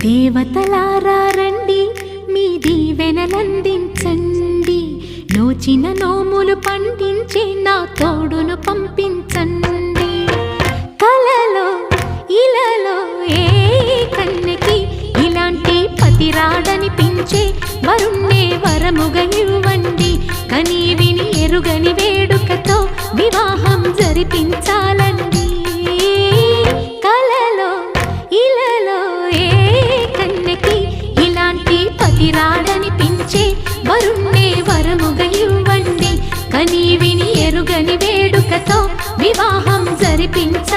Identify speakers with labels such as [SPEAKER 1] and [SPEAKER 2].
[SPEAKER 1] దేవతలారా రండి, మీ దీవెనలందించండి. నోచిన నోములు పండించే నా తోడును పంపించండి. కలలో ఇలలో ఏ కన్నెకి ఇలాంటి పతి రాడనిపించే వరుణ్ణే వరముగా ఇవ్వండి. కని విని ఎరుగని వేడుకతో వివాహం జరిపించాలండి. కలలో ఇలలో ఏ కన్నెకి ఇలాంటి పతి రాడనిపించే వరుణ్ణే వరముగా ఇవ్వండి. కని విని ఎరుగని వేడుకతో వివాహం జరిపించాలండి.